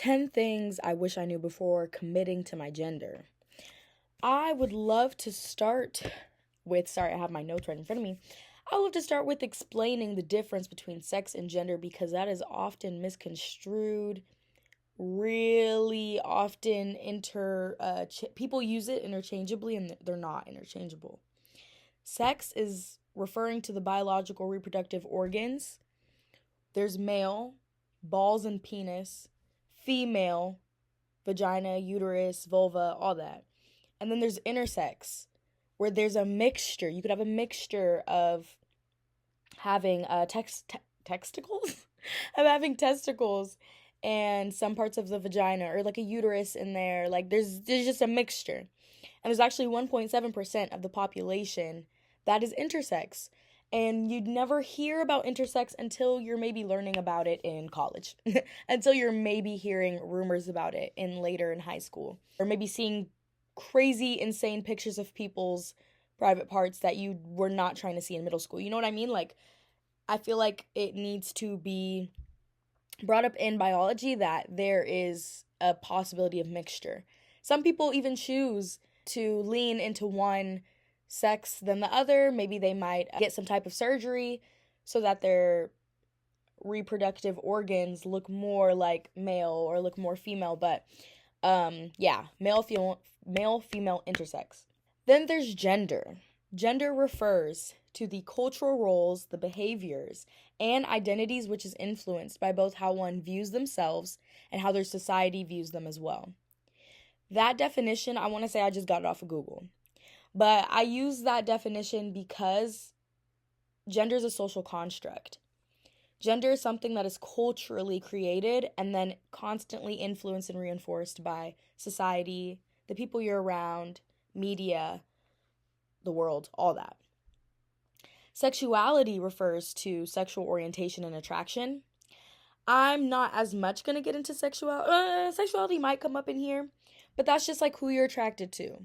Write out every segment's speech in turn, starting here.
10 things I wish I knew before committing to my gender. I would love to start with, sorry, I have my notes right in front of me. I would love to start with explaining the difference between sex and gender because that is often misconstrued. Really often people use it interchangeably and they're not interchangeable. Sex is referring to the biological reproductive organs. There's male, balls and penis, female, vagina, uterus, vulva, all that. And then there's intersex, where there's a mixture. You could have a mixture of having testicles, of having testicles and some parts of the vagina, or like a uterus in there. Like there's just a mixture. And there's actually 1.7% of the population that is intersex. And you'd never hear about intersex until you're maybe learning about it in college, until you're maybe hearing rumors about it later in high school, or maybe seeing crazy, insane pictures of people's private parts that you were not trying to see in middle school. You know what I mean? Like, I feel like it needs to be brought up in biology that there is a possibility of mixture. Some people even choose to lean into one sex than the other. Maybe they might get some type of surgery so that their reproductive organs look more like male or look more female. But male, female, intersex. Then there's gender. Gender refers to the cultural roles, the behaviors, and identities which is influenced by both how one views themselves and how their society views them as well. That definition, I want to say I just got it off of Google. But I use that definition because gender is a social construct. Gender is something that is culturally created and then constantly influenced and reinforced by society, the people you're around, media, the world, all that. Sexuality refers to sexual orientation and attraction. I'm not as much going to get into sexuality. Sexuality might come up in here, but that's just like who you're attracted to.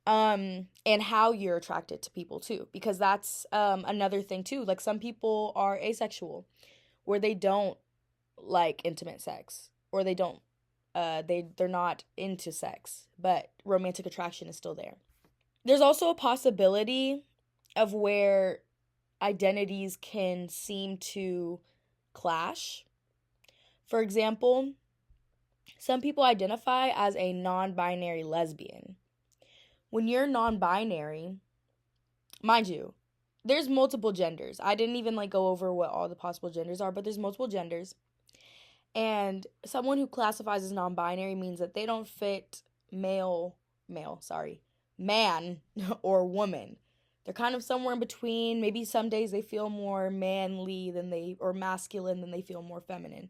And how you're attracted to people too, because that's another thing too. Like some people are asexual, where they don't like intimate sex, or they don't, they're not into sex, but romantic attraction is still there. There's also a possibility of where identities can seem to clash. For example, some people identify as a non-binary lesbian. When you're non-binary, mind you, there's multiple genders. I didn't even go over what all the possible genders are, but there's multiple genders. And someone who classifies as non-binary means that they don't fit man or woman. They're kind of somewhere in between. Maybe some days they feel more manly or masculine than they feel more feminine.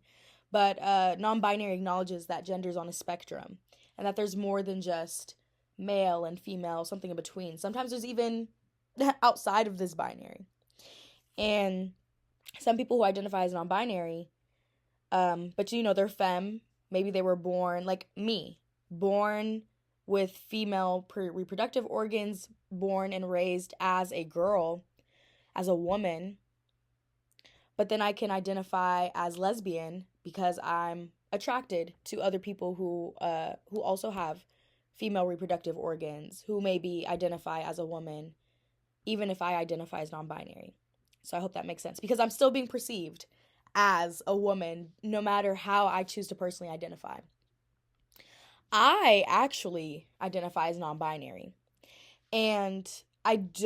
But non-binary acknowledges that gender's on a spectrum and that there's more than just male and female, something in between. Sometimes there's even outside of this binary. And some people who identify as non-binary, but they're femme. Maybe they were born, like me, born with female reproductive organs, born and raised as a girl, as a woman. But then I can identify as lesbian because I'm attracted to other people who also have female reproductive organs, who maybe identify as a woman, even if I identify as non-binary. So I hope that makes sense, because I'm still being perceived as a woman, no matter how I choose to personally identify. I actually identify as non-binary, and it's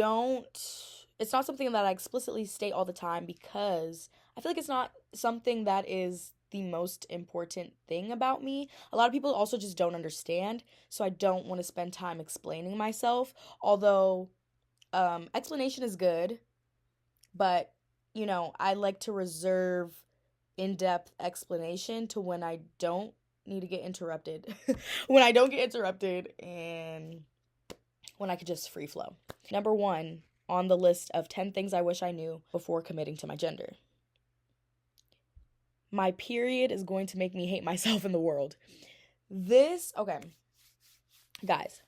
not something that I explicitly state all the time because I feel like it's not something that is the most important thing about me. A lot of people also just don't understand, so I don't want to spend time explaining myself, although explanation is good, but I like to reserve in-depth explanation to when I don't need to get interrupted. When I don't get interrupted and when I could just free flow. Number 1 on the list of 10 things I wish I knew before committing to my gender. My period is going to make me hate myself in the world. Okay, guys,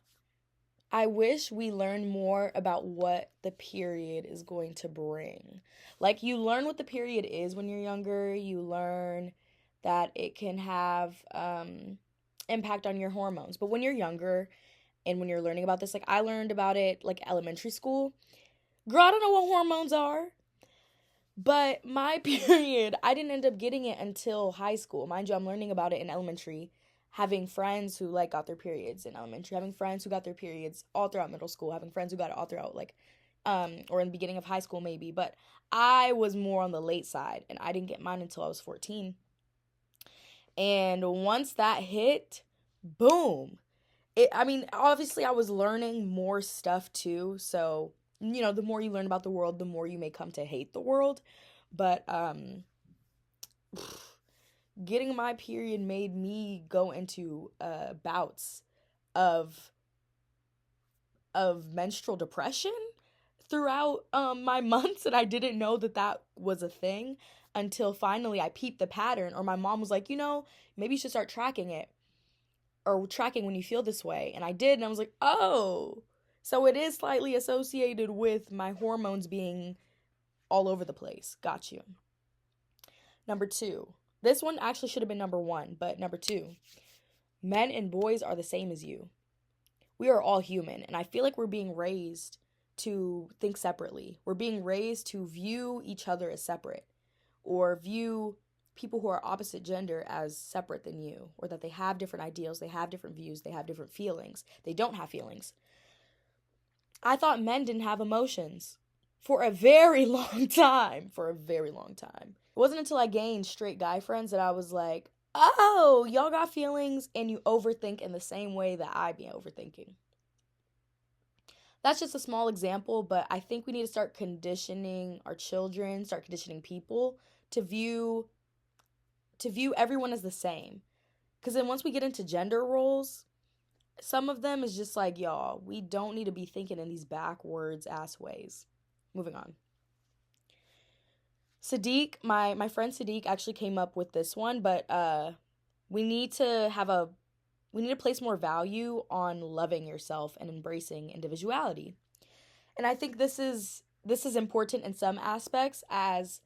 I wish we learned more about what the period is going to bring. Like, you learn what the period is when you're younger. You learn that it can have impact on your hormones. But when you're younger and when you're learning about this, like I learned about it like elementary school. Girl, I don't know what hormones are. But my period, I didn't end up getting it until high school. Mind you, I'm learning about it in elementary, having friends who like got their periods in elementary, having friends who got their periods all throughout middle school, having friends who got it all throughout like or in the beginning of high school maybe, but I was more on the late side and I didn't get mine until I was 14. And once that hit, boom. I mean, obviously I was learning more stuff too, so the more you learn about the world, the more you may come to hate the world. But getting my period made me go into bouts of menstrual depression throughout my months, and I didn't know that was a thing until finally I peeped the pattern, or my mom was like, maybe you should start tracking it, or tracking when you feel this way. And I did, and I was like, oh, so it is slightly associated with my hormones being all over the place. Got you. Number 2. This one actually should have been number 1, but number 2. Men and boys are the same as you. We are all human, and I feel like we're being raised to think separately. We're being raised to view each other as separate, or view people who are opposite gender as separate than you, or that they have different ideals, they have different views, they have different feelings. They don't have feelings. I thought men didn't have emotions for a very long time. It wasn't until I gained straight guy friends that I was like, oh, y'all got feelings and you overthink in the same way that I be overthinking. That's just a small example, but I think we need to start conditioning our children, start conditioning people to view everyone as the same. Because then once we get into gender roles, some of them is just like, y'all, we don't need to be thinking in these backwards ass ways. Moving on. Sadiq, my friend Sadiq actually came up with this one, but we need to place more value on loving yourself and embracing individuality. And I think this is important in some aspects, as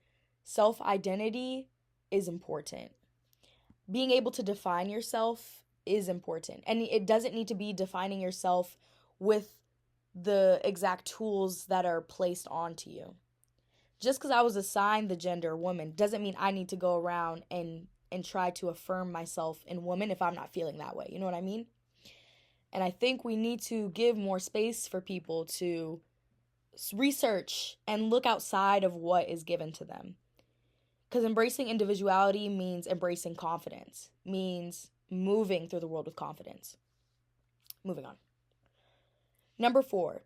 self-identity is important. Being able to define yourself is important. And it doesn't need to be defining yourself with the exact tools that are placed onto you. Just because I was assigned the gender woman doesn't mean I need to go around and try to affirm myself in woman if I'm not feeling that way. You know what I mean? And I think we need to give more space for people to research and look outside of what is given to them. Because embracing individuality means embracing confidence, means moving through the world with confidence. Moving on. Number 4,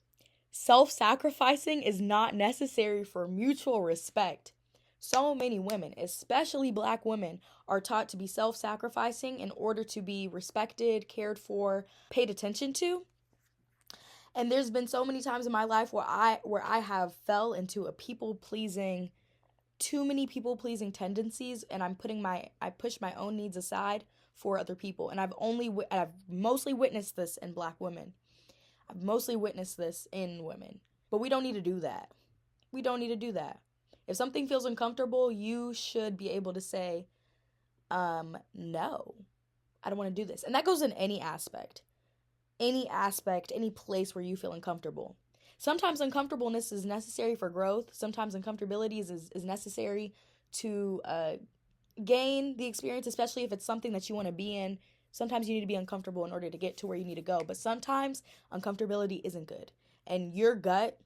self-sacrificing is not necessary for mutual respect. So many women, especially Black women, are taught to be self-sacrificing in order to be respected, cared for, paid attention to. And there's been so many times in my life where I have fell into too many people-pleasing tendencies, and I push my own needs aside for other people. And I've mostly witnessed this in Black women. I've mostly witnessed this in women. But we don't need to do that. We don't need to do that. If something feels uncomfortable, you should be able to say, no, I don't want to do this. And that goes in any aspect, any place where you feel uncomfortable. Sometimes uncomfortableness is necessary for growth. Sometimes uncomfortability is necessary to gain the experience, especially if it's something that you want to be in. Sometimes you need to be uncomfortable in order to get to where you need to go. But sometimes uncomfortability isn't good. And your gut,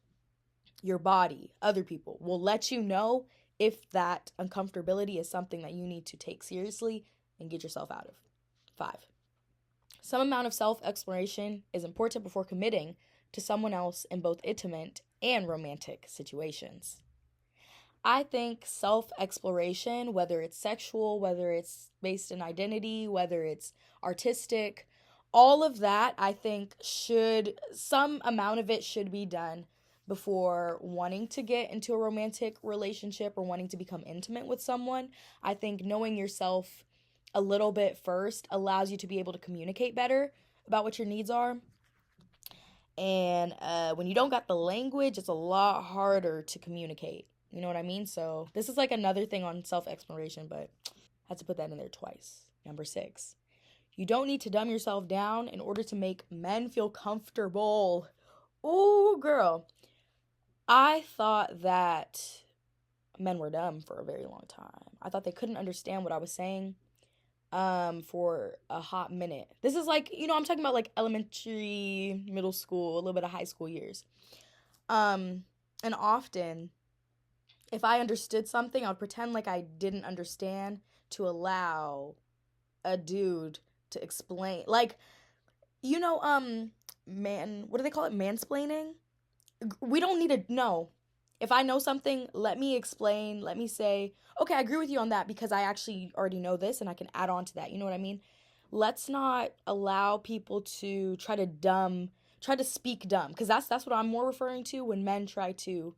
your body, other people will let you know if that uncomfortability is something that you need to take seriously and get yourself out of. 5, some amount of self-exploration is important before committing to someone else in both intimate and romantic situations. I think self-exploration, whether it's sexual, whether it's based in identity, whether it's artistic, all of that, I think some amount of it should be done before wanting to get into a romantic relationship or wanting to become intimate with someone. I think knowing yourself a little bit first allows you to be able to communicate better about what your needs are. And when you don't got the language, it's a lot harder to communicate. You know what I mean? So this is like another thing on self-exploration, but Had to put that in there twice. Number 6. You don't need to dumb yourself down in order to make men feel comfortable. Ooh, girl. I thought that men were dumb for a very long time. I thought they couldn't understand what I was saying for a hot minute. This is like, I'm talking about like elementary, middle school, a little bit of high school years. And often, if I understood something, I would pretend like I didn't understand to allow a dude to explain. Like, what do they call it? Mansplaining? We don't need to know. If I know something, let me explain. Let me say, okay, I agree with you on that because I actually already know this and I can add on to that. You know what I mean? Let's not allow people to try to speak dumb, because that's what I'm more referring to when men try to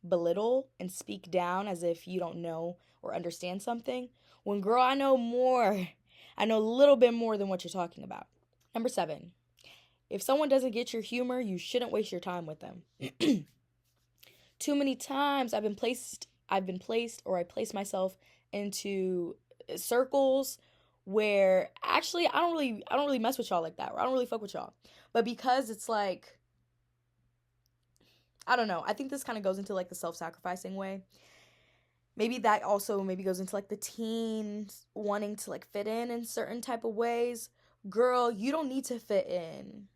belittle and speak down as if you don't know or understand something. When, girl, I know more. I know a little bit more than what you're talking about. Number 7. If someone doesn't get your humor, you shouldn't waste your time with them. Too many times I've been placed or I place myself into circles where actually I don't really mess with y'all like that, or I don't really fuck with y'all. But because it's like, I don't know, I think this kind of goes into like the self-sacrificing way. Maybe that also goes into like the teens wanting to like fit in certain type of ways. Girl, you don't need to fit in.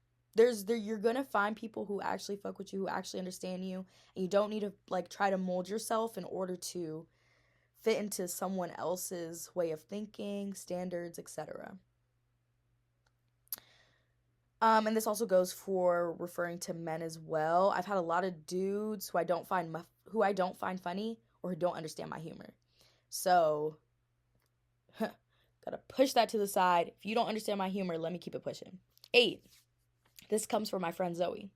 You're gonna find people who actually fuck with you, who actually understand you, and you don't need to like try to mold yourself in order to fit into someone else's way of thinking, standards, etc. And this also goes for referring to men as well. I've had a lot of dudes who I don't find funny or who don't understand my humor. So, gotta push that to the side. If you don't understand my humor, let me keep it pushing. 8. This comes from my friend Zoe.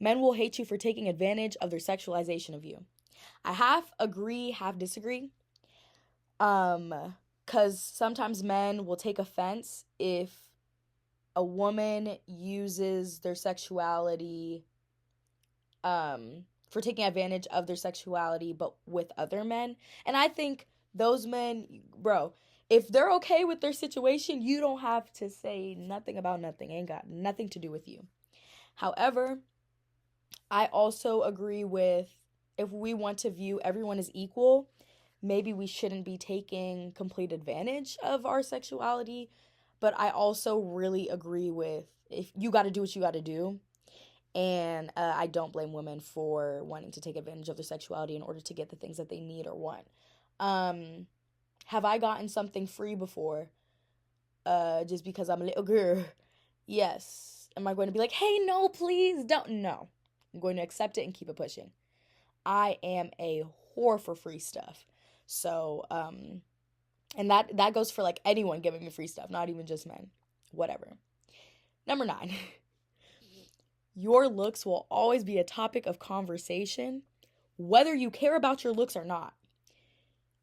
Men will hate you for taking advantage of their sexualization of you. I half agree, half disagree. Because sometimes men will take offense if a woman uses their sexuality, for taking advantage of their sexuality, but with other men. And I think those men, bro, if they're okay with their situation, you don't have to say nothing about nothing. It ain't got nothing to do with you. However, I also agree with, if we want to view everyone as equal, maybe we shouldn't be taking complete advantage of our sexuality. But I also really agree with, if you got to do what you got to do. And I don't blame women for wanting to take advantage of their sexuality in order to get the things that they need or want. Have I gotten something free before? Just because I'm a little girl? Yes. Am I going to be like, hey, no, please don't? No. I'm going to accept it and keep it pushing. I am a whore for free stuff. So, and that goes for like anyone giving me free stuff, not even just men. Whatever. Number 9. Your looks will always be a topic of conversation, whether you care about your looks or not.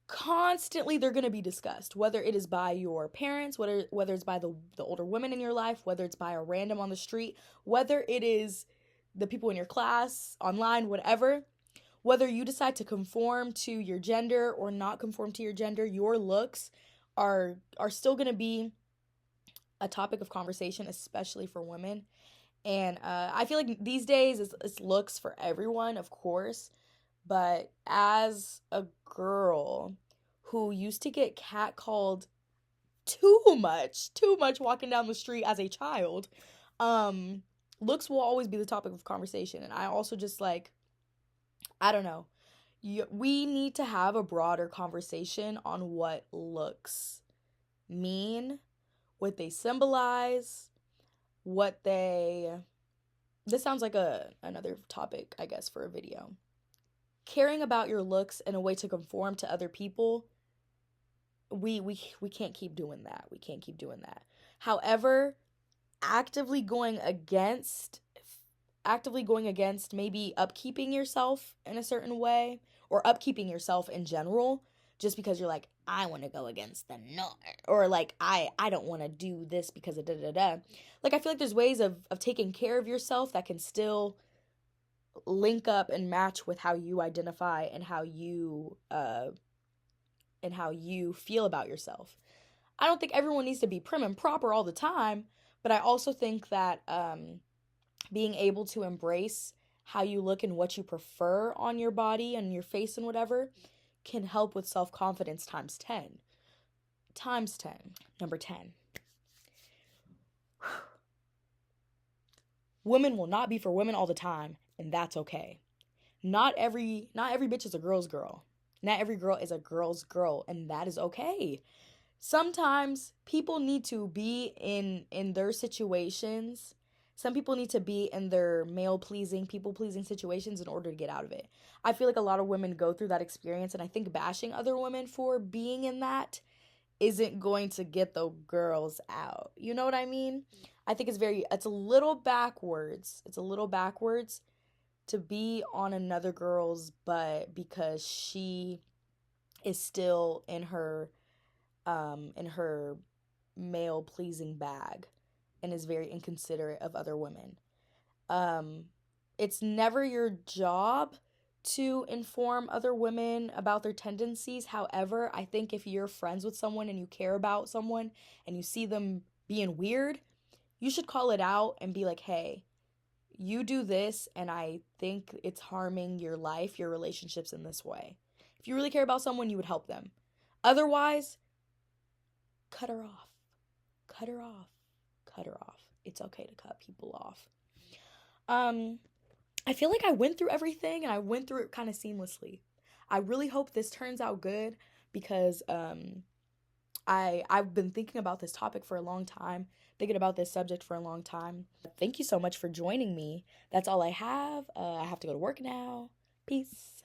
Constantly they're going to be discussed, whether it is by your parents, whether it's by the older women in your life, whether it's by a random on the street, whether it is the people in your class, online, whatever. Whether you decide to conform to your gender or not conform to your gender, your looks are still going to be a topic of conversation, especially for women. And I feel like these days it's looks for everyone, of course. But as a girl who used to get catcalled too much walking down the street as a child, looks will always be the topic of conversation. And I also just like, I don't know. We need to have a broader conversation on what looks mean, what they symbolize, this sounds like another topic, I guess, for a video. Caring about your looks in a way to conform to other people, we can't keep doing that. We can't keep doing that. However, actively going against maybe upkeeping yourself in a certain way, or upkeeping yourself in general, just because you're like, I want to go against the norm, or like I don't want to do this because of da-da-da. Like, I feel like there's ways of taking care of yourself that can still link up and match with how you identify and how you and how you feel about yourself. I don't think everyone needs to be prim and proper all the time, but I also think that being able to embrace how you look and what you prefer on your body and your face and whatever can help with self-confidence times 10. Times 10. Number 10. Women will not be for women all the time, and that's okay. Not every bitch is a girl's girl. Not every girl is a girl's girl, and that is okay. Sometimes people need to be in their situations. Some people need to be in their male-pleasing, people-pleasing situations in order to get out of it. I feel like a lot of women go through that experience, and I think bashing other women for being in that isn't going to get the girls out. You know what I mean? I think it's a little backwards. It's a little backwards to be on another girl's butt because she is still in her male pleasing bag and is very inconsiderate of other women. It's never your job to inform other women about their tendencies. However, I think if you're friends with someone and you care about someone and you see them being weird, you should call it out and be like, hey, you do this and I think it's harming your life, your relationships in this way. If you really care about someone, you would help them. Otherwise, cut her off. Cut her off. Cut her off. It's okay to cut people off. I feel like I went through everything and I went through it kind of seamlessly. I really hope this turns out good because I've been thinking about this topic for a long time, thinking about this subject for a long time. Thank you so much for joining me. That's all I have. I have to go to work now. Peace.